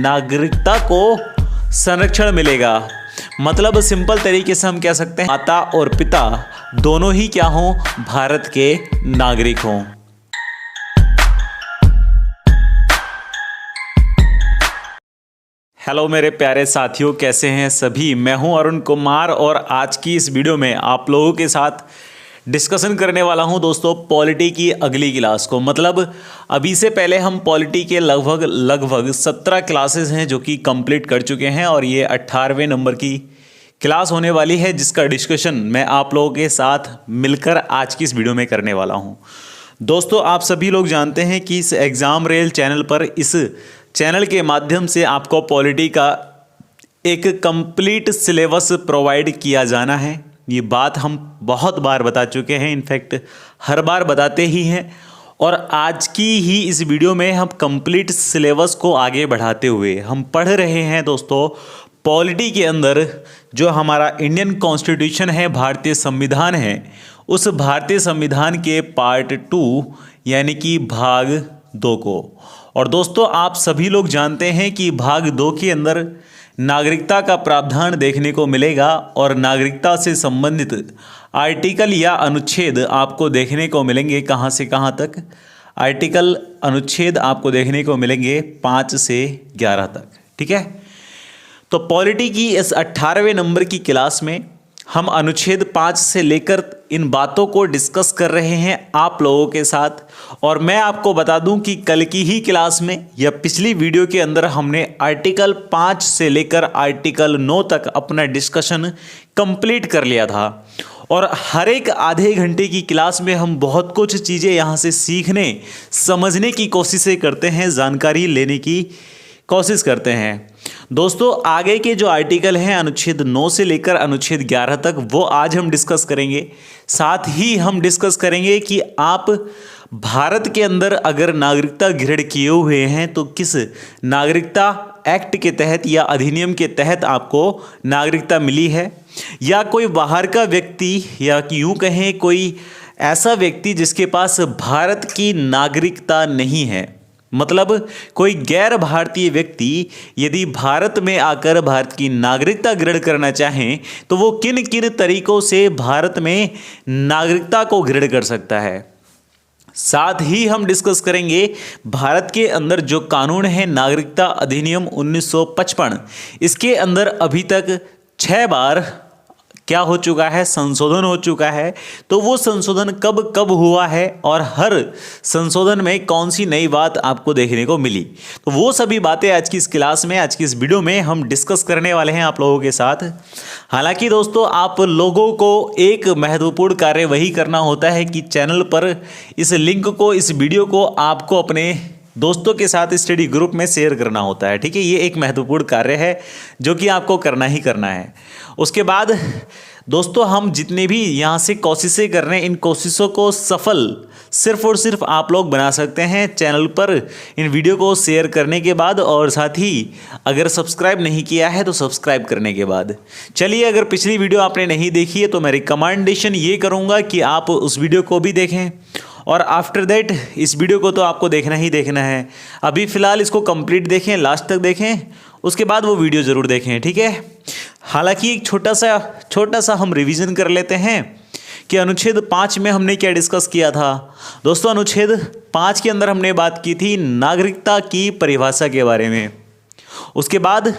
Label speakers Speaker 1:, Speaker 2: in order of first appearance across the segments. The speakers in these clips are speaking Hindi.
Speaker 1: नागरिकता को संरक्षण मिलेगा। मतलब सिंपल तरीके से हम कह सकते हैं माता और पिता दोनों ही क्या हों, भारत के नागरिक हों। हेलो मेरे प्यारे साथियों, कैसे हैं सभी। मैं हूं अरुण कुमार और आज की इस वीडियो में आप लोगों के साथ डिस्कशन करने वाला हूं दोस्तों पॉलिटी की अगली क्लास को। मतलब अभी से पहले हम पॉलिटी के लगभग 17 क्लासेस हैं जो कि कंप्लीट कर चुके हैं और ये 18वें नंबर की क्लास होने वाली है जिसका डिस्कशन मैं आप लोगों के साथ मिलकर आज की इस वीडियो में करने वाला हूं। दोस्तों आप सभी लोग जानते हैं कि इस एग्ज़ाम रेल चैनल पर, इस चैनल के माध्यम से आपको पॉलिटी का एक कंप्लीट सिलेबस प्रोवाइड किया जाना है। ये बात हम बहुत बार बता चुके हैं, इनफैक्ट हर बार बताते ही हैं। और आज की ही इस वीडियो में हम कंप्लीट सिलेबस को आगे बढ़ाते हुए हम पढ़ रहे हैं दोस्तों पॉलिटी के अंदर जो हमारा इंडियन कॉन्स्टिट्यूशन है, भारतीय संविधान है, उस भारतीय संविधान के पार्ट 2 यानी कि भाग 2 को। और दोस्तों आप सभी लोग जानते हैं कि भाग 2 के अंदर नागरिकता का प्रावधान देखने को मिलेगा और नागरिकता से संबंधित आर्टिकल या अनुच्छेद आपको देखने को मिलेंगे। कहाँ से कहाँ तक आर्टिकल, अनुच्छेद आपको देखने को मिलेंगे 5 से 11 तक। ठीक है, तो पॉलिटी की इस 18वें नंबर की क्लास में हम अनुच्छेद 5 से लेकर इन बातों को डिस्कस कर रहे हैं आप लोगों के साथ। और मैं आपको बता दूं कि कल की ही क्लास में या पिछली वीडियो के अंदर हमने आर्टिकल 5 से लेकर आर्टिकल 9 तक अपना डिस्कशन कंप्लीट कर लिया था। और हर एक आधे घंटे की क्लास में हम बहुत कुछ चीज़ें यहाँ से सीखने समझने की कोशिशें करते हैं, जानकारी लेने की कोशिश करते हैं। दोस्तों आगे के जो आर्टिकल हैं अनुच्छेद 9 से लेकर अनुच्छेद 11 तक वो आज हम डिस्कस करेंगे। साथ ही हम डिस्कस करेंगे कि आप भारत के अंदर अगर नागरिकता ग्रहण किए हुए हैं तो किस नागरिकता एक्ट के तहत या अधिनियम के तहत आपको नागरिकता मिली है, या कोई बाहर का व्यक्ति या यूं कहें कोई ऐसा व्यक्ति जिसके पास भारत की नागरिकता नहीं है। मतलब कोई गैर भारतीय व्यक्ति यदि भारत में आकर भारत की नागरिकता ग्रहण करना चाहें तो वो किन किन तरीकों से भारत में नागरिकता को ग्रहण कर सकता है। साथ ही हम डिस्कस करेंगे भारत के अंदर जो कानून है नागरिकता अधिनियम 1955, इसके अंदर अभी तक 6 बार क्या हो चुका है, संशोधन हो चुका है। तो वो संशोधन कब कब हुआ है और हर संशोधन में कौन सी नई बात आपको देखने को मिली, तो वो सभी बातें आज की इस क्लास में, आज की इस वीडियो में हम डिस्कस करने वाले हैं आप लोगों के साथ। हालांकि दोस्तों आप लोगों को एक महत्वपूर्ण कार्य वही करना होता है कि चैनल पर इस लिंक को, इस वीडियो को आपको अपने दोस्तों के साथ स्टडी ग्रुप में शेयर करना होता है। ठीक है, ये एक महत्वपूर्ण कार्य है जो कि आपको करना ही करना है। उसके बाद दोस्तों हम जितने भी यहाँ से कोशिशें कर रहे हैं, इन कोशिशों को सफल सिर्फ और सिर्फ आप लोग बना सकते हैं चैनल पर इन वीडियो को शेयर करने के बाद, और साथ ही अगर सब्सक्राइब नहीं किया है तो सब्सक्राइब करने के बाद। चलिए, अगर पिछली वीडियो आपने नहीं देखी है तो मैं रिकमेंडेशन ये करूँगा कि आप उस वीडियो को भी देखें और आफ्टर दैट इस वीडियो को तो आपको देखना ही देखना है। अभी फ़िलहाल इसको कंप्लीट देखें, लास्ट तक देखें, उसके बाद वो वीडियो ज़रूर देखें। ठीक है, हालांकि एक छोटा सा हम रिवीजन कर लेते हैं कि अनुच्छेद 5 में हमने क्या डिस्कस किया था। दोस्तों अनुच्छेद 5 के अंदर हमने बात की थी नागरिकता की परिभाषा के बारे में। उसके बाद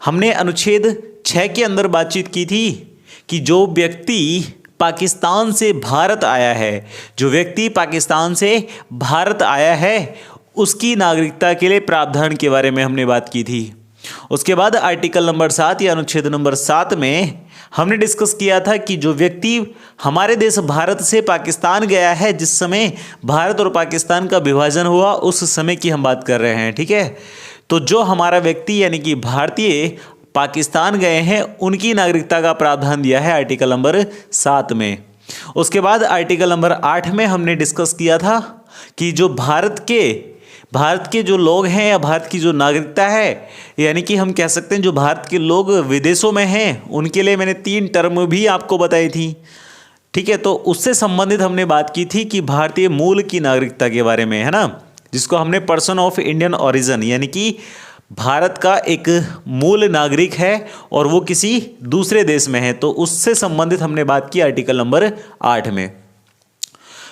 Speaker 1: हमने अनुच्छेद 6 के अंदर बातचीत की थी कि जो व्यक्ति पाकिस्तान से भारत आया है, जो व्यक्ति पाकिस्तान से भारत आया है उसकी नागरिकता के लिए प्रावधान के बारे में हमने बात की थी। उसके बाद आर्टिकल नंबर 7 या अनुच्छेद नंबर 7 में हमने डिस्कस किया था कि जो व्यक्ति हमारे देश भारत से पाकिस्तान गया है, जिस समय भारत और पाकिस्तान का विभाजन हुआ उस समय की हम बात कर रहे हैं। ठीक है, तो जो हमारा व्यक्ति यानी कि भारतीय पाकिस्तान गए हैं उनकी नागरिकता का प्रावधान दिया है आर्टिकल नंबर 7 में। उसके बाद आर्टिकल नंबर 8 में हमने डिस्कस किया था कि जो भारत के जो लोग हैं या भारत की जो नागरिकता है, यानी कि हम कह सकते हैं जो भारत के लोग विदेशों में हैं, उनके लिए मैंने 3 टर्म भी आपको बताई थी। ठीक है, तो उससे संबंधित हमने बात की थी कि भारतीय मूल की नागरिकता के बारे में, है ना, जिसको हमने पर्सन ऑफ इंडियन ओरिजिन यानी कि भारत का एक मूल नागरिक है और वो किसी दूसरे देश में है, तो उससे संबंधित हमने बात की आर्टिकल नंबर 8 में।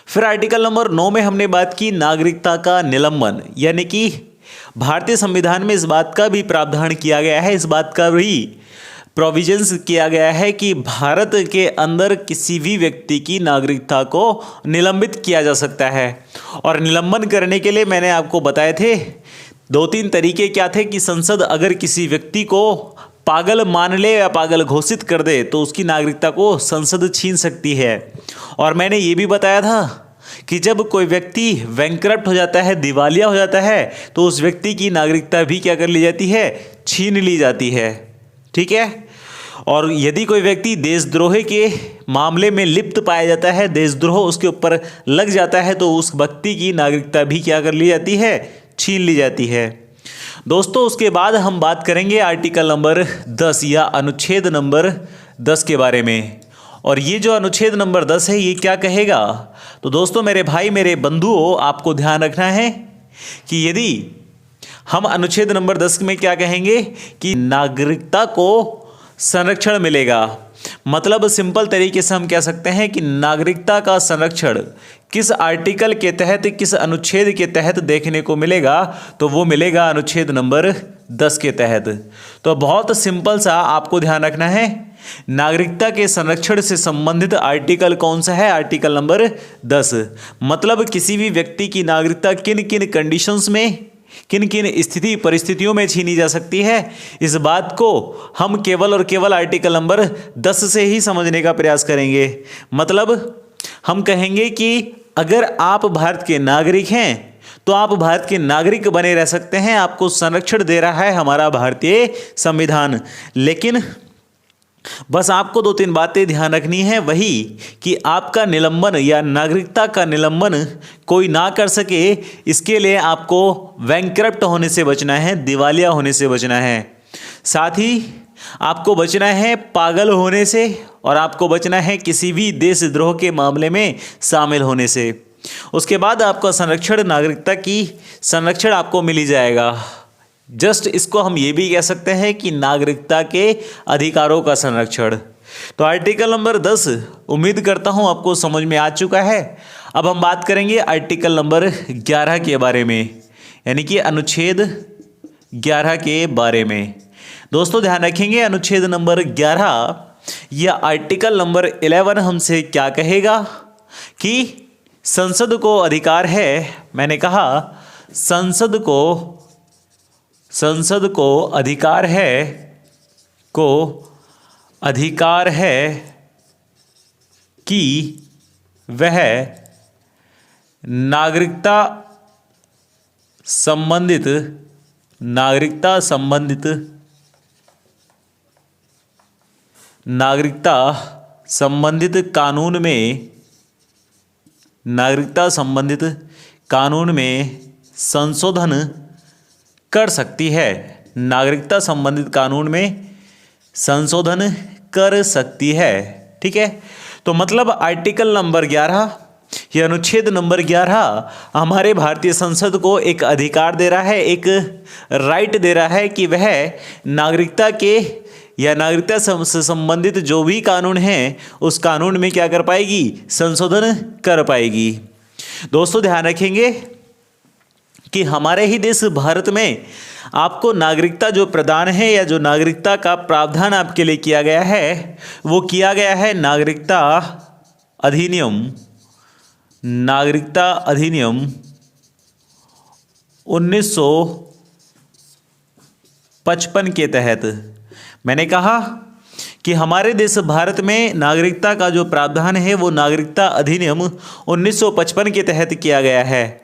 Speaker 1: फिर आर्टिकल नंबर 9 में हमने बात की नागरिकता का निलंबन, यानी कि भारतीय संविधान में इस बात का भी प्रावधान किया गया है, इस बात का भी प्रोविजंस किया गया है कि भारत के अंदर किसी भी व्यक्ति की नागरिकता को निलंबित किया जा सकता है। और निलंबन करने के लिए मैंने आपको बताए थे 2-3 तरीके क्या थे कि संसद अगर किसी व्यक्ति को पागल मान ले या पागल घोषित कर दे तो उसकी नागरिकता को संसद छीन सकती है। और मैंने ये भी बताया था कि जब कोई व्यक्ति बैंकरप्ट हो जाता है, दिवालिया हो जाता है, तो उस व्यक्ति की नागरिकता भी क्या कर ली जाती है, छीन ली जाती है। ठीक है। और यदि कोई व्यक्ति देशद्रोह के मामले में लिप्त पाया जाता है, देशद्रोह उसके ऊपर लग जाता है, तो उस व्यक्ति की नागरिकता भी क्या कर ली जाती है, छीन ली जाती है। दोस्तों उसके बाद हम बात करेंगे आर्टिकल नंबर 10 या अनुच्छेद नंबर 10 के बारे में। और ये जो अनुच्छेद नंबर 10 है ये क्या कहेगा, तो दोस्तों मेरे भाई मेरे बंधुओं आपको ध्यान रखना है कि यदि हम अनुच्छेद नंबर 10 में क्या कहेंगे कि नागरिकता को संरक्षण मिलेगा, मतलब सिंपल तरीके से हम कह सकते हैं कि नागरिकता का संरक्षण किस आर्टिकल के तहत, किस अनुच्छेद के तहत देखने को मिलेगा, तो वो मिलेगा अनुच्छेद नंबर 10 के तहत। तो बहुत सिंपल सा आपको ध्यान रखना है, नागरिकता के संरक्षण से संबंधित आर्टिकल कौन सा है, आर्टिकल नंबर 10। मतलब किसी भी व्यक्ति की नागरिकता किन किन कंडीशंस में, किन किन स्थिति परिस्थितियों में छीनी जा सकती है, इस बात को हम केवल और केवल आर्टिकल नंबर 10 से ही समझने का प्रयास करेंगे। मतलब हम कहेंगे कि अगर आप भारत के नागरिक हैं तो आप भारत के नागरिक बने रह सकते हैं, आपको संरक्षण दे रहा है हमारा भारतीय संविधान। लेकिन बस आपको 2-3 बातें ध्यान रखनी है, वही कि आपका निलंबन या नागरिकता का निलंबन कोई ना कर सके, इसके लिए आपको बैंकरप्ट होने से बचना है, दिवालिया होने से बचना है। साथ ही आपको बचना है पागल होने से, और आपको बचना है किसी भी देशद्रोह के मामले में शामिल होने से। उसके बाद आपका संरक्षण, नागरिकता की संरक्षण आपको मिल ही जाएगा। जस्ट इसको हम ये भी कह सकते हैं कि नागरिकता के अधिकारों का संरक्षण। तो आर्टिकल नंबर 10 उम्मीद करता हूं आपको समझ में आ चुका है। अब हम बात करेंगे आर्टिकल नंबर 11 के बारे में, यानी कि अनुच्छेद 11 के बारे में। दोस्तों ध्यान रखेंगे अनुच्छेद नंबर 11 या आर्टिकल नंबर 11 हमसे क्या कहेगा कि संसद को अधिकार है, मैंने कहा संसद को अधिकार है कि वह नागरिकता संबंधित कानून में संशोधन कर सकती है, नागरिकता संबंधित कानून में संशोधन कर सकती है। ठीक है। तो मतलब आर्टिकल नंबर 11 यह अनुच्छेद नंबर 11 हमारे भारतीय संसद को एक अधिकार दे रहा है, एक राइट दे रहा है कि वह नागरिकता के या नागरिकता से संबंधित जो भी कानून हैं उस कानून में क्या कर पाएगी, संशोधन कर पाएगी। दोस्तों ध्यान रखेंगे कि हमारे ही देश भारत में आपको नागरिकता जो प्रदान है या जो नागरिकता का प्रावधान आपके लिए किया गया है वो किया गया है नागरिकता अधिनियम 1955 के तहत। मैंने कहा कि हमारे देश भारत में नागरिकता का जो प्रावधान है वो नागरिकता अधिनियम 1955 के तहत किया गया है।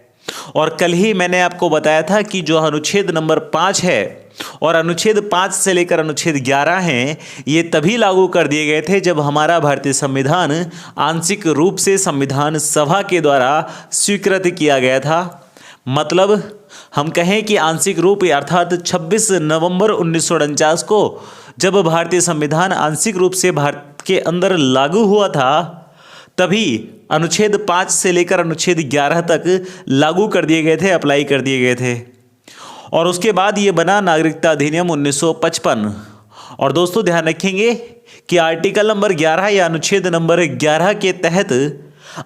Speaker 1: और कल ही मैंने आपको बताया था कि जो अनुच्छेद नंबर 5 है और अनुच्छेद 5 से लेकर अनुच्छेद 11 हैं, ये तभी लागू कर दिए गए थे जब हमारा भारतीय संविधान आंशिक रूप से संविधान सभा के द्वारा स्वीकृत किया गया था। मतलब हम कहें कि आंशिक रूप अर्थात 26 नवंबर 1949 को जब भारतीय संविधान आंशिक रूप से भारत के अंदर लागू हुआ था, तभी अनुच्छेद 5 से लेकर अनुच्छेद 11 तक लागू कर दिए गए थे, अप्लाई कर दिए गए थे। और उसके बाद ये बना नागरिकता अधिनियम 1955। और दोस्तों ध्यान रखेंगे कि आर्टिकल नंबर 11 या अनुच्छेद नंबर 11 के तहत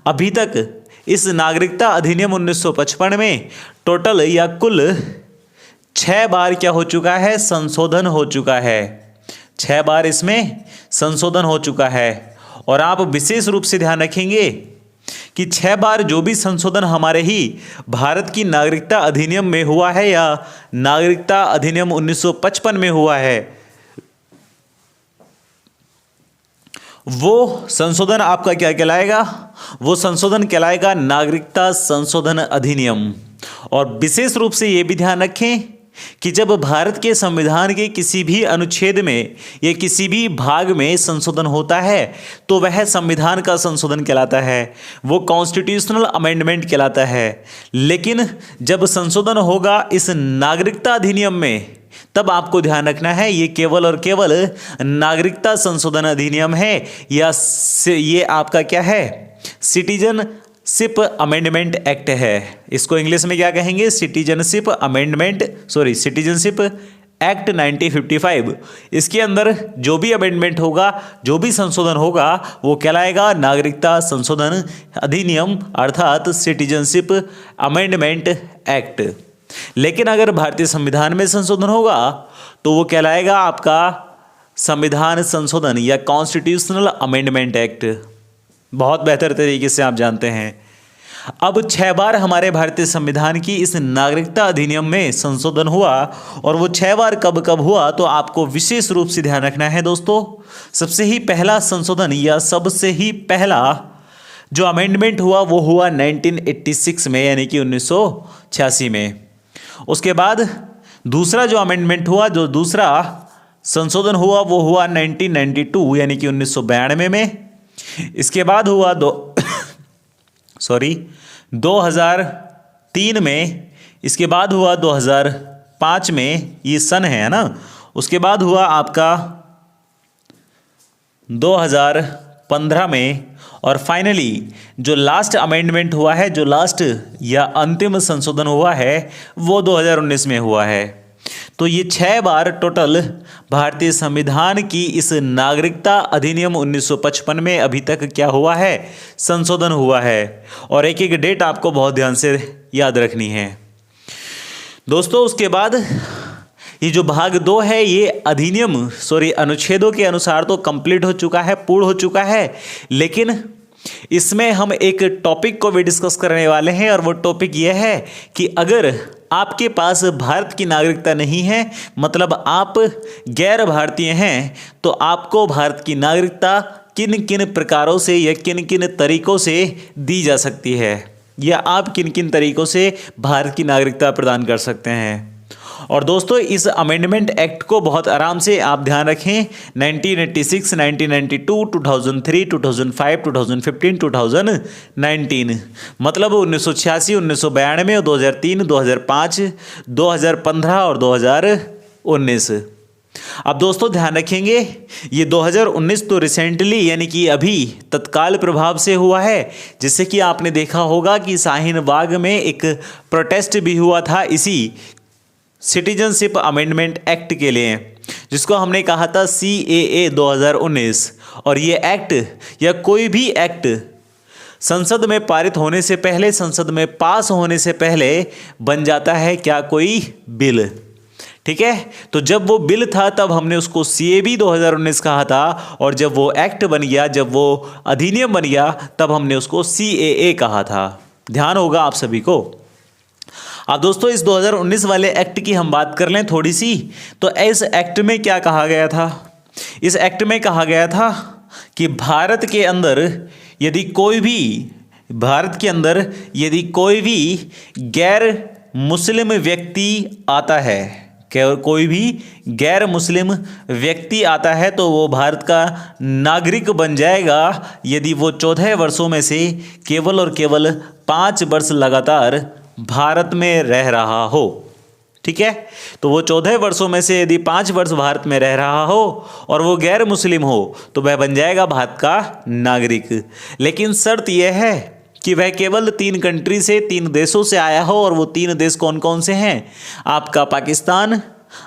Speaker 1: अभी तक इस नागरिकता अधिनियम 1955 में टोटल या कुल 6 बार क्या हो चुका है, संशोधन हो चुका है। 6 बार इसमें संशोधन हो चुका है। और आप विशेष रूप से ध्यान रखेंगे कि 6 बार जो भी संशोधन हमारे ही भारत की नागरिकता अधिनियम में हुआ है या नागरिकता अधिनियम 1955 में हुआ है, वो संशोधन आपका क्या कहलाएगा, वो संशोधन कहलाएगा नागरिकता संशोधन अधिनियम। और विशेष रूप से ये भी ध्यान रखें कि जब भारत के संविधान के किसी भी अनुच्छेद में या किसी भी भाग में संशोधन होता है तो वह संविधान का संशोधन कहलाता है, वो कॉन्स्टिट्यूशनल अमेंडमेंट कहलाता है। लेकिन जब संशोधन होगा इस नागरिकता अधिनियम में, तब आपको ध्यान रखना है ये केवल और केवल नागरिकता संशोधन अधिनियम है या ये आपका क्या है, सिटीजनशिप अमेंडमेंट एक्ट है। इसको इंग्लिश में क्या कहेंगे, सिटीजनशिप एक्ट 1955। इसके अंदर जो भी अमेंडमेंट होगा, जो भी संशोधन होगा, वो कहलाएगा नागरिकता संशोधन अधिनियम अर्थात सिटीजनशिप अमेंडमेंट एक्ट। लेकिन अगर भारतीय संविधान में संशोधन होगा तो वो कहलाएगा आपका संविधान संशोधन या कॉन्स्टिट्यूशनल अमेंडमेंट एक्ट। बहुत बेहतर तरीके से आप जानते हैं। अब 6 बार हमारे भारतीय संविधान की इस नागरिकता अधिनियम में संशोधन हुआ और वो 6 बार कब कब हुआ तो आपको विशेष रूप से ध्यान रखना है दोस्तों। सबसे ही पहला संशोधन या सबसे ही पहला जो अमेंडमेंट हुआ वो हुआ 1986 में, यानी कि 1986 में। उसके बाद दूसरा जो अमेंडमेंट हुआ, जो दूसरा संशोधन हुआ वो हुआ 1992 यानी कि 1992 में। इसके बाद हुआ 2003 में। इसके बाद हुआ 2005 में, ये सन है ना। उसके बाद हुआ आपका 2015 में। और फाइनली जो लास्ट अमेंडमेंट हुआ है, जो लास्ट या अंतिम संशोधन हुआ है, वो 2019 में हुआ है। तो ये 6 बार टोटल भारतीय संविधान की इस नागरिकता अधिनियम 1955 में अभी तक क्या हुआ है, संशोधन हुआ है। और एक एक डेट आपको बहुत ध्यान से याद रखनी है दोस्तों। उसके बाद ये जो भाग 2 है, ये अनुच्छेदों के अनुसार तो कंप्लीट हो चुका है, पूर्ण हो चुका है। लेकिन इसमें हम एक टॉपिक को भी डिस्कस करने वाले हैं और वो टॉपिक ये है कि अगर आपके पास भारत की नागरिकता नहीं है, मतलब आप गैर भारतीय हैं, तो आपको भारत की नागरिकता किन किन प्रकारों से या किन किन तरीकों से दी जा सकती है, या आप किन किन तरीकों से भारत की नागरिकता प्रदान कर सकते हैं। और दोस्तों इस अमेंडमेंट एक्ट को बहुत आराम से आप ध्यान रखें। 1986, 1992, 2003, 2005, 2015, 2019, मतलब 1986, 1992, 2003, 2005, 2015 और 2019। अब दोस्तों ध्यान रखेंगे ये 2019 तो रिसेंटली यानी कि अभी तत्काल प्रभाव से हुआ है। जिससे कि आपने देखा होगा कि शाहीन बाग में एक प्रोटेस्ट भी हुआ था इसी सिटीजनशिप अमेंडमेंट एक्ट के लिए, जिसको हमने कहा था CAA 2019। और ये एक्ट या कोई भी एक्ट संसद में पारित होने से पहले, संसद में पास होने से पहले बन जाता है क्या, कोई बिल। ठीक है, तो जब वो बिल था तब हमने उसको CAB 2019 कहा था, और जब वो एक्ट बन गया, जब वो अधिनियम बन गया, तब हमने उसको CAA कहा था। ध्यान होगा आप सभी को। अब दोस्तों इस 2019 वाले एक्ट की हम बात कर लें थोड़ी सी, तो इस एक्ट में क्या कहा गया था। इस एक्ट में कहा गया था कि भारत के अंदर यदि कोई भी गैर मुस्लिम व्यक्ति आता है, कोई भी गैर मुस्लिम व्यक्ति आता है तो वो भारत का नागरिक बन जाएगा यदि वो 14 वर्षों में से केवल और केवल 5 वर्ष लगातार भारत में रह रहा हो। ठीक है, तो वो 14 वर्षों में से यदि 5 वर्ष भारत में रह रहा हो और वो गैर मुस्लिम हो तो वह बन जाएगा भारत का नागरिक। लेकिन शर्त यह है कि वह केवल 3 कंट्री से, 3 देशों से आया हो, और वो 3 देश कौन कौन से हैं? आपका पाकिस्तान,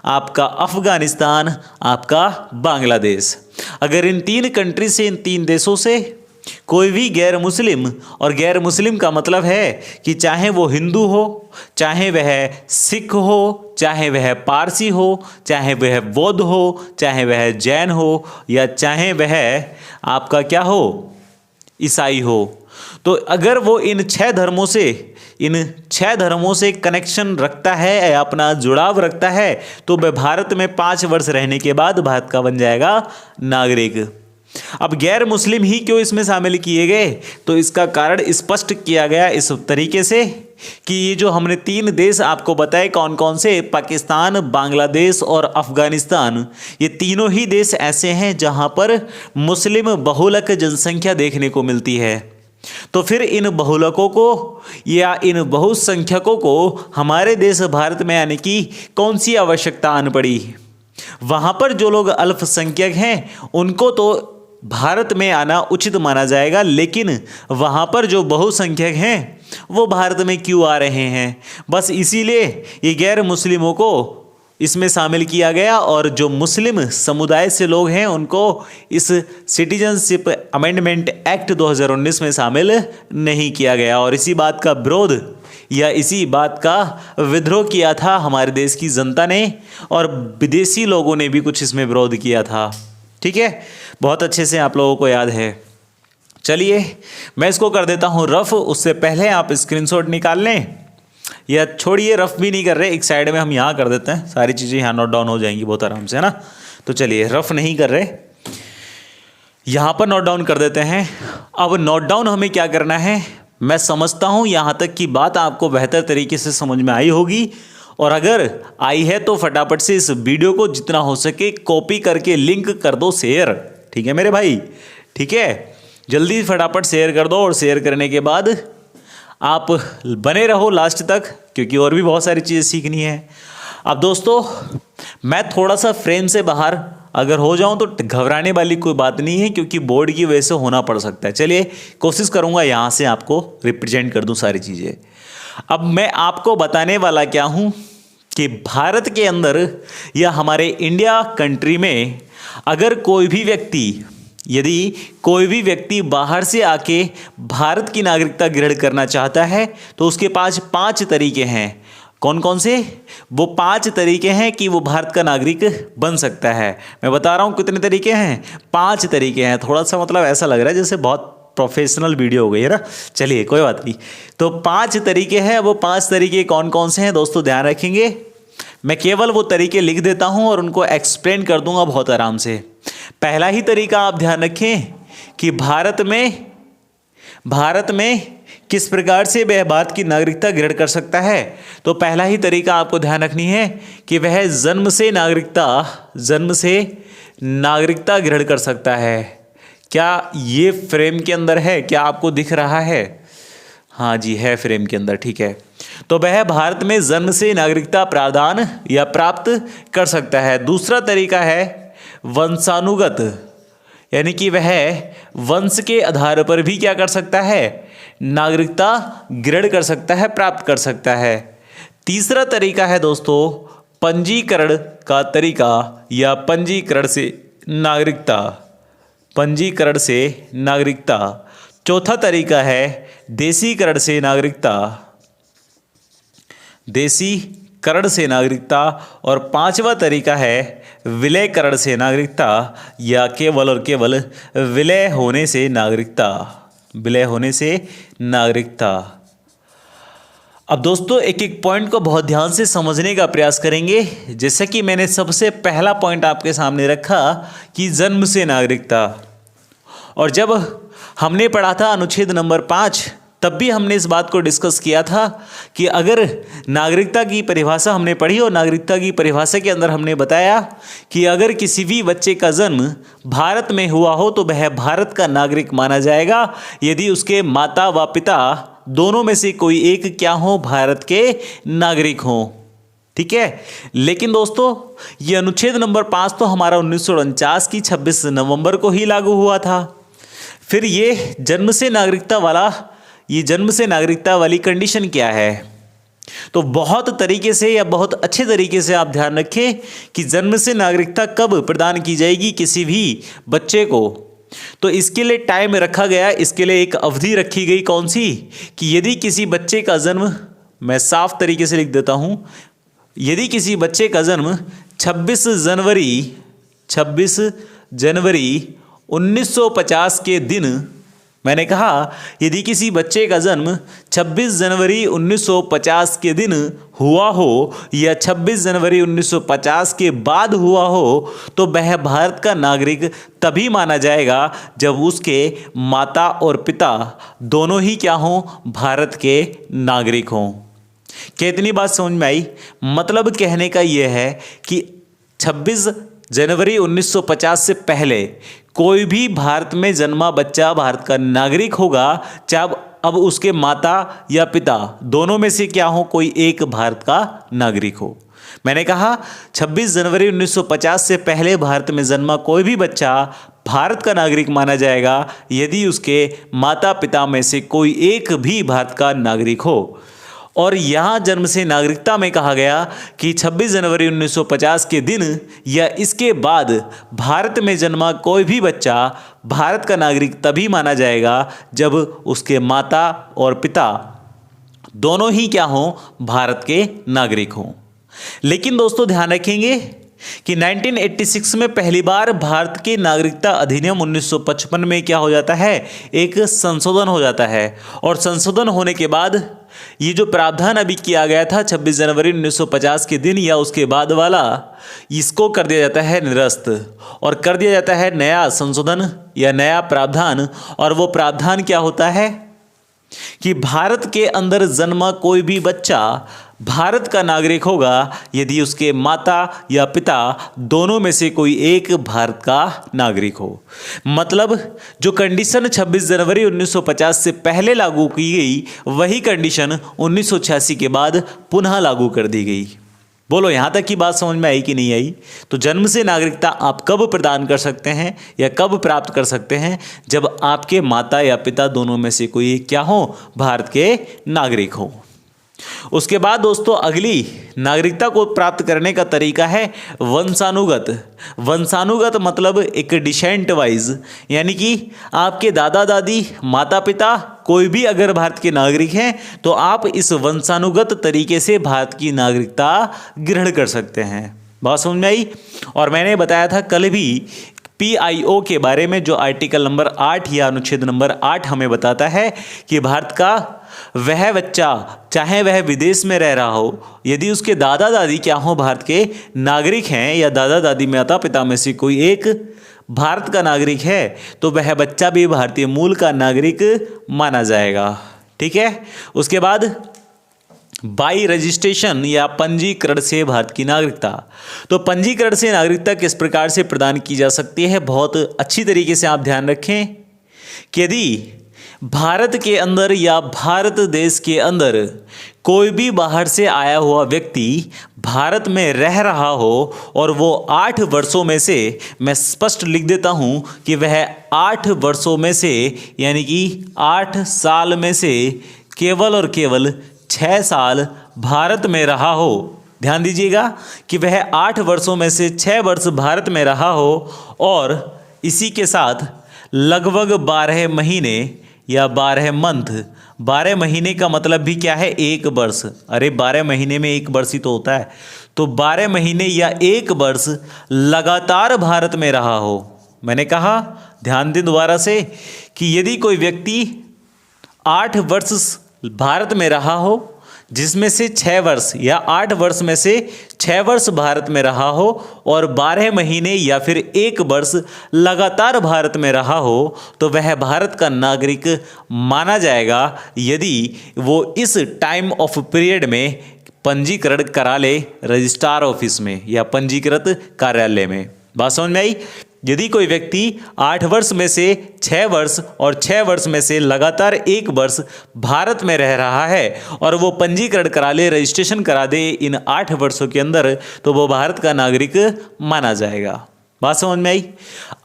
Speaker 1: आपका अफगानिस्तान, आपका बांग्लादेश। अगर इन 3 कंट्री से, इन 3 देशों से कोई भी गैर मुस्लिम, और गैर मुस्लिम का मतलब है कि चाहे वो हिंदू हो, चाहे वह सिख हो, चाहे वह पारसी हो, चाहे वह बौद्ध हो, चाहे वह जैन हो, या चाहे वह आपका क्या हो, ईसाई हो, तो अगर वो इन 6 धर्मों से कनेक्शन रखता है या अपना जुड़ाव रखता है, तो वह भारत में 5 वर्ष रहने के बाद भारत का बन जाएगा नागरिक। अब गैर मुस्लिम ही क्यों इसमें शामिल किए गए? तो इसका कारण स्पष्ट किया गया इस तरीके से कि ये जो हमने 3 देश आपको बताए कौन कौन से, पाकिस्तान, बांग्लादेश और अफगानिस्तान, ये तीनों ही देश ऐसे हैं जहां पर मुस्लिम बहुलक जनसंख्या देखने को मिलती है। तो फिर इन बहुलकों को या इन बहुसंख्यकों को हमारे देश भारत में आने की कौन सी आवश्यकता आन पड़ी? वहां पर जो लोग अल्पसंख्यक हैं उनको तो भारत में आना उचित माना जाएगा, लेकिन वहां पर जो बहुसंख्यक हैं वो भारत में क्यों आ रहे हैं? बस इसीलिए ये गैर मुस्लिमों को इसमें शामिल किया गया, और जो मुस्लिम समुदाय से लोग हैं उनको इस सिटीजनशिप अमेंडमेंट एक्ट 2019 में शामिल नहीं किया गया। और इसी बात का विरोध या इसी बात का विद्रोह किया था हमारे देश की जनता ने, और विदेशी लोगों ने भी कुछ इसमें विरोध किया था। ठीक है, बहुत अच्छे से आप लोगों को याद है। चलिए मैं इसको कर देता हूँ रफ, उससे पहले आप स्क्रीनशॉट निकाल लें, या छोड़िए रफ भी नहीं कर रहे, एक साइड में हम यहाँ कर देते हैं, सारी चीज़ें यहाँ नोट डाउन हो जाएंगी बहुत आराम से, है ना। तो चलिए रफ नहीं कर रहे, यहाँ पर नोट डाउन कर देते हैं। अब नोट डाउन हमें क्या करना है, मैं समझता हूँ यहाँ तक की बात आपको बेहतर तरीके से समझ में आई होगी, और अगर आई है तो फटाफट से इस वीडियो को जितना हो सके कॉपी करके लिंक कर दो शेयर। ठीक है मेरे भाई, ठीक है, जल्दी फटाफट शेयर कर दो, और शेयर करने के बाद आप बने रहो लास्ट तक, क्योंकि और भी बहुत सारी चीज़ें सीखनी है। अब दोस्तों मैं थोड़ा सा फ्रेम से बाहर अगर हो जाऊं तो घबराने वाली कोई बात नहीं है, क्योंकि बोर्ड की वजह से होना पड़ सकता है। चलिए कोशिश करूंगा यहाँ से आपको रिप्रेजेंट कर दूं सारी चीज़ें। अब मैं आपको बताने वाला क्या हूं कि भारत के अंदर या हमारे इंडिया कंट्री में अगर यदि कोई भी व्यक्ति बाहर से आके भारत की नागरिकता ग्रहण करना चाहता है तो उसके पास 5 तरीके हैं। कौन कौन से? वो 5 तरीके हैं कि वो भारत का नागरिक बन सकता है। मैं बता रहा हूँ कितने तरीके हैं, 5 तरीके हैं। थोड़ा सा मतलब ऐसा लग रहा है जैसे बहुत प्रोफेशनल वीडियो हो गई है ना। चलिए कोई बात नहीं, तो 5 तरीके हैं। वो 5 तरीके कौन कौन से हैं दोस्तों, ध्यान रखेंगे। मैं केवल वो तरीके लिख देता हूं और उनको एक्सप्लेन कर दूंगा बहुत आराम से। पहला ही तरीका आप ध्यान रखें कि भारत में किस प्रकार से वह भारत की नागरिकता ग्रहण कर सकता है। तो पहला ही तरीका आपको ध्यान रखनी है कि वह जन्म से नागरिकता ग्रहण कर सकता है। क्या ये फ्रेम के अंदर है? क्या आपको दिख रहा है? हाँ जी, है फ्रेम के अंदर, ठीक है। तो वह भारत में जन्म से नागरिकता प्रदान या प्राप्त कर सकता है। दूसरा तरीका है वंशानुगत, यानी कि वह वंश के आधार पर भी क्या कर सकता है, नागरिकता ग्रहण कर सकता है, प्राप्त कर सकता है। तीसरा तरीका है दोस्तों पंजीकरण का तरीका या पंजीकरण से नागरिकता। चौथा तरीका है देशीकरण से नागरिकता। और 5वां तरीका है विलयकरण से नागरिकता या केवल और केवल विलय होने से नागरिकता। अब दोस्तों एक एक पॉइंट को बहुत ध्यान से समझने का प्रयास करेंगे। जैसे कि मैंने सबसे पहला पॉइंट आपके सामने रखा कि जन्म से नागरिकता, और जब हमने पढ़ा था अनुच्छेद नंबर 5 तब भी हमने इस बात को डिस्कस किया था कि अगर नागरिकता की परिभाषा हमने पढ़ी, और नागरिकता की परिभाषा के अंदर हमने बताया कि अगर किसी भी बच्चे का जन्म भारत में हुआ हो तो वह भारत का नागरिक माना जाएगा यदि उसके माता व पिता दोनों में से कोई एक क्या हो, भारत के नागरिक हो। ठीक है। लेकिन दोस्तों ये अनुच्छेद नंबर 5 तो हमारा 1949 की 26 नवंबर को ही लागू हुआ था। फिर ये जन्म से नागरिकता वाला ये जन्म से नागरिकता वाली कंडीशन क्या है। तो बहुत तरीके से या बहुत अच्छे तरीके से आप ध्यान रखें कि जन्म से नागरिकता कब प्रदान की जाएगी किसी भी बच्चे को। तो इसके लिए टाइम रखा गया, इसके लिए एक अवधि रखी गई, कौन सी, कि यदि किसी बच्चे का जन्म, मैं साफ तरीके से लिख देता हूं, यदि किसी बच्चे का जन्म 26 जनवरी 1950 के दिन, मैंने कहा यदि किसी बच्चे का जन्म 26 जनवरी 1950 के दिन हुआ हो या 26 जनवरी 1950 के बाद हुआ हो तो वह भारत का नागरिक तभी माना जाएगा जब उसके माता और पिता दोनों ही क्या हों, भारत के नागरिक हों। कितनी बात समझ में आई। मतलब कहने का यह है कि 26 जनवरी 1950 से पहले कोई भी भारत में जन्मा बच्चा भारत का नागरिक होगा, चाहे अब उसके माता या पिता दोनों में से क्या हो, कोई एक भारत का नागरिक हो। मैंने कहा 26 जनवरी 1950 से पहले भारत में जन्मा कोई भी बच्चा भारत का नागरिक माना जाएगा यदि उसके माता पिता में से कोई एक भी भारत का नागरिक हो। और यहाँ जन्म से नागरिकता में कहा गया कि 26 जनवरी 1950 के दिन या इसके बाद भारत में जन्मा कोई भी बच्चा भारत का नागरिक तभी माना जाएगा जब उसके माता और पिता दोनों ही क्या हों, भारत के नागरिक हों। लेकिन दोस्तों ध्यान रखेंगे कि 1986 में पहली बार भारत के नागरिकता अधिनियम 1955 में क्या हो जाता है, एक संशोधन हो जाता है। और संशोधन होने के बाद ये जो प्रावधान अभी किया गया था 26 जनवरी 1950 के दिन या उसके बाद वाला, इसको कर दिया जाता है निरस्त और कर दिया जाता है नया संशोधन या नया प्रावधान। और वो प्रावधान क्या होता है कि भारत के अंदर जन्मा कोई भी बच्चा भारत का नागरिक होगा यदि उसके माता या पिता दोनों में से कोई एक भारत का नागरिक हो। मतलब जो कंडीशन 26 जनवरी 1950 से पहले लागू की गई वही कंडीशन 1986 के बाद पुनः लागू कर दी गई। बोलो यहाँ तक की बात समझ में आई कि नहीं आई। तो जन्म से नागरिकता आप कब प्रदान कर सकते हैं या कब प्राप्त कर सकते हैं, जब आपके माता या पिता दोनों में से कोई क्या हो, भारत के नागरिक हो। उसके बाद दोस्तों अगली नागरिकता को प्राप्त करने का तरीका है वंशानुगत। वंशानुगत मतलब एक डिसेंट वाइज, यानी कि आपके दादा दादी माता पिता कोई भी अगर भारत के नागरिक हैं तो आप इस वंशानुगत तरीके से भारत की नागरिकता ग्रहण कर सकते हैं। बात समझ में आई। और मैंने बताया था कल भी PIO के बारे में, जो आर्टिकल नंबर 8 या अनुच्छेद नंबर 8 हमें बताता है कि भारत का वह बच्चा चाहे वह विदेश में रह रहा हो, यदि उसके दादा दादी क्या हो, भारत के नागरिक हैं या दादा दादी माता पिता में से कोई एक भारत का नागरिक है तो वह बच्चा भी भारतीय मूल का नागरिक माना जाएगा। ठीक है। उसके बाद बाई रजिस्ट्रेशन या पंजीकरण से भारत की नागरिकता। तो पंजीकरण से नागरिकता किस प्रकार से प्रदान की जा सकती है, बहुत अच्छी तरीके से आप ध्यान रखें कि यदि भारत के अंदर या भारत देश के अंदर कोई भी बाहर से आया हुआ व्यक्ति भारत में रह रहा हो और वो 8 वर्षों में से, मैं स्पष्ट लिख देता हूं कि वह 8 वर्षों में से यानी कि 8 साल में से केवल और केवल 6 साल भारत में रहा हो। ध्यान दीजिएगा कि वह 8 वर्षों में से 6 वर्ष भारत में रहा हो और इसी के साथ लगभग 12 महीने या 12 मंथ, 12 महीने का मतलब भी क्या है, 1 वर्ष। अरे 12 महीने में 1 वर्ष ही तो होता है। तो 12 महीने या 1 वर्ष लगातार भारत में रहा हो। मैंने कहा ध्यान दें दोबारा से कि यदि कोई व्यक्ति 8 वर्ष भारत में रहा हो, जिसमें से 6 वर्ष या 8 वर्ष में से 6 वर्ष भारत में रहा हो और 12 महीने या फिर 1 वर्ष लगातार भारत में रहा हो तो वह भारत का नागरिक माना जाएगा यदि वो इस टाइम ऑफ पीरियड में पंजीकरण करा ले रजिस्ट्रार ऑफिस में या पंजीकृत कार्यालय में। बात समझ में आई। यदि कोई व्यक्ति 8 वर्ष में से 6 वर्ष और 6 वर्ष में से लगातार 1 वर्ष भारत में रह रहा है और वो पंजीकरण करा ले, रजिस्ट्रेशन करा दे इन 8 वर्षों के अंदर, तो वो भारत का नागरिक माना जाएगा। बात समझ में आई।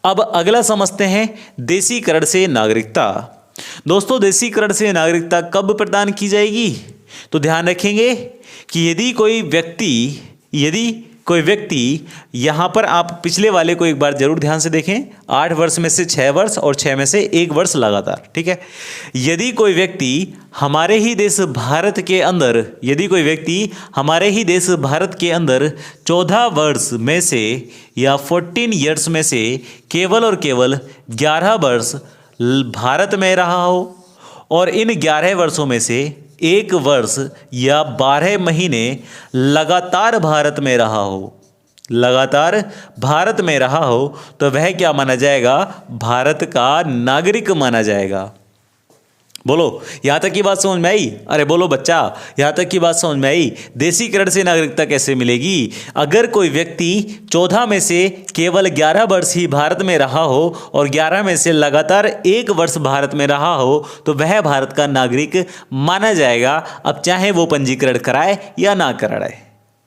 Speaker 1: अब अगला समझते हैं देशीकरण से नागरिकता। दोस्तों देशीकरण से नागरिकता कब प्रदान की जाएगी? तो ध्यान रखेंगे कि यदि कोई व्यक्ति यहां पर आप पिछले वाले को एक बार जरूर ध्यान से देखें, 8 वर्ष में से 6 वर्ष और 6 में से 1 वर्ष लगातार, ठीक है। यदि कोई व्यक्ति हमारे ही देश भारत के अंदर 14 वर्ष में से या 14 ईयर्स में से केवल और केवल 11 वर्ष भारत में रहा हो और इन 11 वर्षों में से 1 वर्ष या 12 महीने लगातार भारत में रहा हो तो वह क्या माना जाएगा? भारत का नागरिक माना जाएगा। बोलो, यहां तक की बात समझ में आई? अरे बोलो बच्चा, यहां तक की बात समझ में आई? देशीकरण से नागरिकता कैसे मिलेगी? अगर कोई व्यक्ति 14 में से केवल 11 वर्ष ही भारत में रहा हो और 11 में से लगातार 1 वर्ष भारत में रहा हो तो वह भारत का नागरिक माना जाएगा। अब चाहे वो पंजीकरण कराए या ना कराए।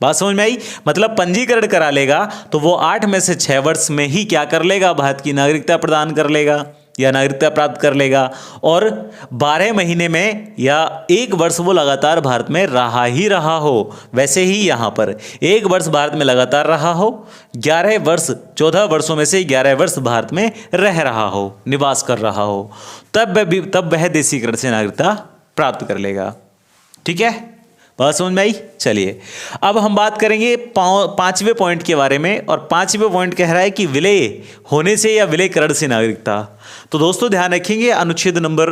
Speaker 1: बात समझ में आई? मतलब पंजीकरण करा लेगा तो वो 8 में से 6 वर्ष में ही क्या कर लेगा? भारत की नागरिकता प्रदान कर लेगा या नागरिकता प्राप्त कर लेगा, और 12 महीने में या 1 वर्ष वो लगातार भारत में रहा हो। वैसे ही यहाँ पर 1 वर्ष भारत में लगातार रहा हो, 14 वर्षों में से 11 वर्ष भारत में रह रहा हो, निवास कर रहा हो, तब वह देशीकरण से नागरिकता प्राप्त कर लेगा। ठीक है, बात समझ में आई? चलिए अब हम बात करेंगे 5वें पॉइंट के बारे में, और 5वें पॉइंट कह रहा है कि विलय होने से या विलयकरण से नागरिकता। तो दोस्तों ध्यान रखेंगे, अनुच्छेद नंबर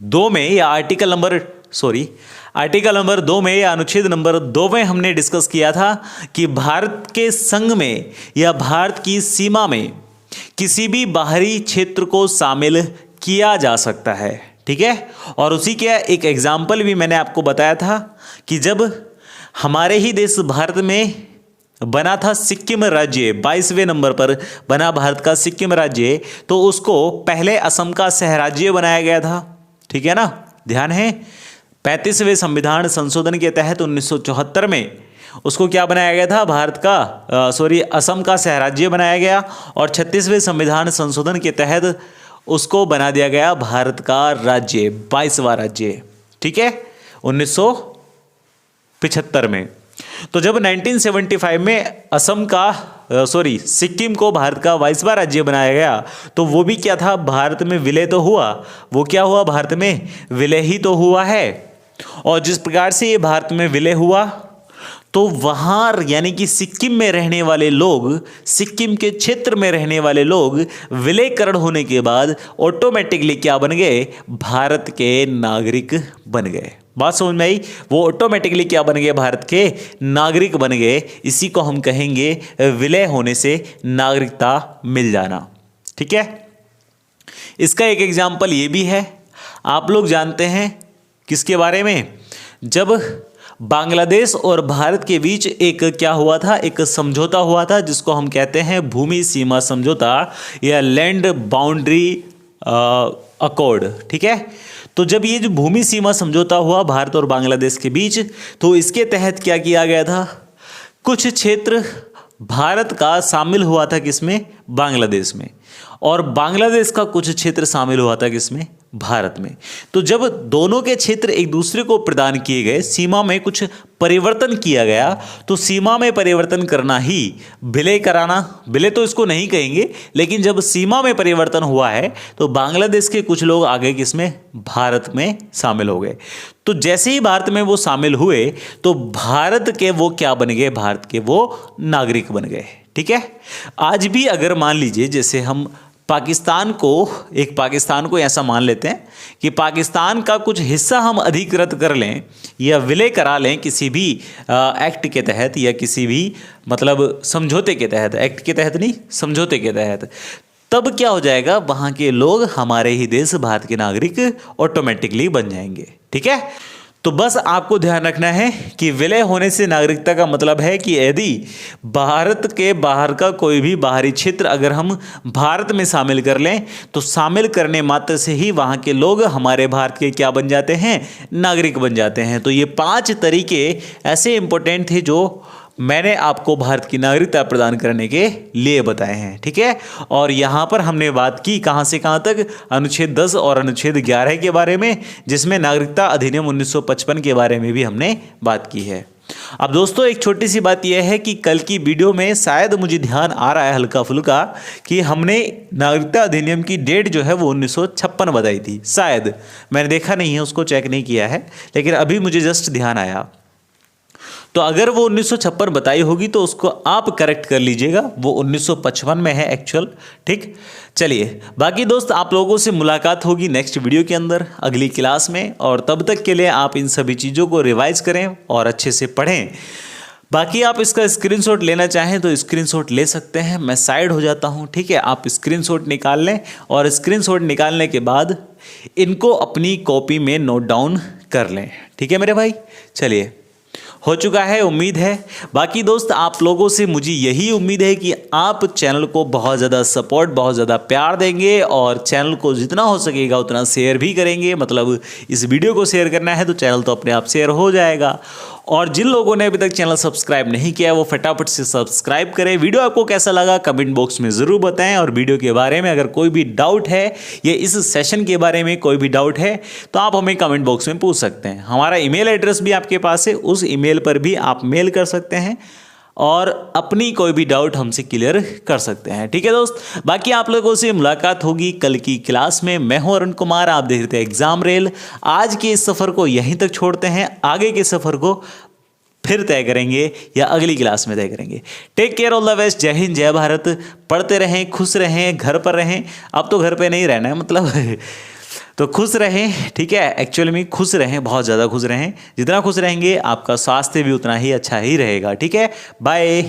Speaker 1: 2 में या आर्टिकल नंबर 2 में या अनुच्छेद नंबर 2 में हमने डिस्कस किया था कि भारत के संघ में या भारत की सीमा में किसी भी बाहरी क्षेत्र को शामिल किया जा सकता है। ठीक है, और उसी के एक एग्जाम्पल भी मैंने आपको बताया था कि जब हमारे ही देश भारत में बना था सिक्किम राज्य, 22वें नंबर पर बना भारत का सिक्किम राज्य, तो उसको पहले असम का सहराज्य बनाया गया था। ठीक है ना, ध्यान है। 35वें संविधान संशोधन के तहत 1974 में उसको क्या बनाया गया था? असम का सहराज्य बनाया गया, और 36वें संविधान संशोधन के तहत उसको बना दिया गया भारत का राज्य, 22वां राज्य। ठीक है, 1975 में। तो जब 1975 में सिक्किम को भारत का 22वां राज्य बनाया गया, तो वो भी क्या था? भारत में विलय तो हुआ। वो क्या हुआ? भारत में विलय ही तो हुआ है। और जिस प्रकार से ये भारत में विलय हुआ, तो वहाँ यानी कि सिक्किम में रहने वाले लोग, सिक्किम के क्षेत्र में रहने वाले लोग विलयकरण होने के बाद ऑटोमेटिकली क्या बन गए? भारत के नागरिक बन गए। बात समझ में आई? वो ऑटोमेटिकली क्या बन गए? भारत के नागरिक बन गए। इसी को हम कहेंगे विलय होने से नागरिकता मिल जाना। ठीक है, इसका एक एग्जाम्पल ये भी है, आप लोग जानते हैं किसके बारे में? जब बांग्लादेश और भारत के बीच एक क्या हुआ था? एक समझौता हुआ था, जिसको हम कहते हैं भूमि सीमा समझौता या लैंड बाउंड्री अकॉर्ड। ठीक है, तो जब ये जो भूमि सीमा समझौता हुआ भारत और बांग्लादेश के बीच, तो इसके तहत क्या किया गया था? कुछ क्षेत्र भारत का शामिल हुआ था किसमें? बांग्लादेश में, और बांग्लादेश का कुछ क्षेत्र शामिल हुआ था किसमें? भारत में। तो जब दोनों के क्षेत्र एक दूसरे को प्रदान किए गए, सीमा में कुछ परिवर्तन किया गया, तो सीमा में परिवर्तन करना ही विलय कराना, विलय तो इसको नहीं कहेंगे, लेकिन जब सीमा में परिवर्तन हुआ है तो बांग्लादेश के कुछ लोग आगे किसमें? भारत में शामिल हो गए। तो जैसे ही भारत में वो शामिल हुए तो भारत के वो क्या बन गए? भारत के वो नागरिक बन गए। ठीक है, आज भी अगर मान लीजिए जैसे हम पाकिस्तान को ऐसा मान लेते हैं कि पाकिस्तान का कुछ हिस्सा हम अधिकृत कर लें या विलय करा लें किसी भी एक्ट के तहत या किसी भी मतलब समझौते के तहत, एक्ट के तहत नहीं, समझौते के तहत, तब क्या हो जाएगा? वहाँ के लोग हमारे ही देश भारत के नागरिक ऑटोमेटिकली बन जाएंगे। ठीक है, तो बस आपको ध्यान रखना है कि विलय होने से नागरिकता का मतलब है कि यदि भारत के बाहर का कोई भी बाहरी क्षेत्र अगर हम भारत में शामिल कर लें, तो शामिल करने मात्र से ही वहाँ के लोग हमारे भारत के क्या बन जाते हैं? नागरिक बन जाते हैं। तो ये 5 तरीके ऐसे इंपॉर्टेंट थे जो मैंने आपको भारत की नागरिकता प्रदान करने के लिए बताए हैं, ठीक है। और यहाँ पर हमने बात की कहाँ से कहाँ तक, अनुच्छेद 10 और अनुच्छेद 11 के बारे में, जिसमें नागरिकता अधिनियम 1955 के बारे में भी हमने बात की है। अब दोस्तों एक छोटी सी बात यह है कि कल की वीडियो में शायद मुझे ध्यान आ रहा है हल्का फुल्का कि हमने नागरिकता अधिनियम की डेट जो है वो 1956 बताई थी, शायद मैंने देखा नहीं है, उसको चेक नहीं किया है, लेकिन अभी मुझे जस्ट ध्यान आया। तो अगर वो 1956 बताई होगी तो उसको आप करेक्ट कर लीजिएगा, वो 1955 में है एक्चुअल, ठीक। चलिए बाकी दोस्त आप लोगों से मुलाकात होगी नेक्स्ट वीडियो के अंदर अगली क्लास में, और तब तक के लिए आप इन सभी चीज़ों को रिवाइज करें और अच्छे से पढ़ें। बाकी आप इसका स्क्रीनशॉट लेना चाहें तो स्क्रीनशॉट ले सकते हैं, मैं साइड हो जाता हूं, ठीक है। आप स्क्रीनशॉट निकाल लें और स्क्रीनशॉट निकालने के बाद इनको अपनी कॉपी में नोट डाउन कर लें, ठीक है मेरे भाई। चलिए हो चुका है, उम्मीद है। बाकी दोस्त आप लोगों से मुझे यही उम्मीद है कि आप चैनल को बहुत ज़्यादा सपोर्ट, बहुत ज़्यादा प्यार देंगे और चैनल को जितना हो सकेगा उतना शेयर भी करेंगे। मतलब इस वीडियो को शेयर करना है तो चैनल तो अपने आप शेयर हो जाएगा। और जिन लोगों ने अभी तक चैनल सब्सक्राइब नहीं किया वो फटाफट से सब्सक्राइब करें। वीडियो आपको कैसा लगा कमेंट बॉक्स में ज़रूर बताएं, और वीडियो के बारे में अगर कोई भी डाउट है या इस सेशन के बारे में कोई भी डाउट है तो आप हमें कमेंट बॉक्स में पूछ सकते हैं। हमारा ईमेल एड्रेस भी आपके पास है, उस ईमेल पर भी आप मेल कर सकते हैं और अपनी कोई भी डाउट हमसे क्लियर कर सकते हैं, ठीक है दोस्त। बाकी आप लोगों से मुलाकात होगी कल की क्लास में। मैं हूं अरुण कुमार, आप देख रहे थे एग्जाम रेल। आज के इस सफ़र को यहीं तक छोड़ते हैं, आगे के सफ़र को फिर तय करेंगे या अगली क्लास में तय करेंगे। Take care, all the best, जय हिंद जय भारत। पढ़ते रहें, खुश रहें, घर पर रहें। अब तो घर पे नहीं रहना है मतलब तो खुश रहें, ठीक है। एक्चुअली में खुश रहें, बहुत ज़्यादा खुश रहें। जितना खुश रहेंगे आपका स्वास्थ्य भी उतना ही अच्छा ही रहेगा, ठीक है। बाय।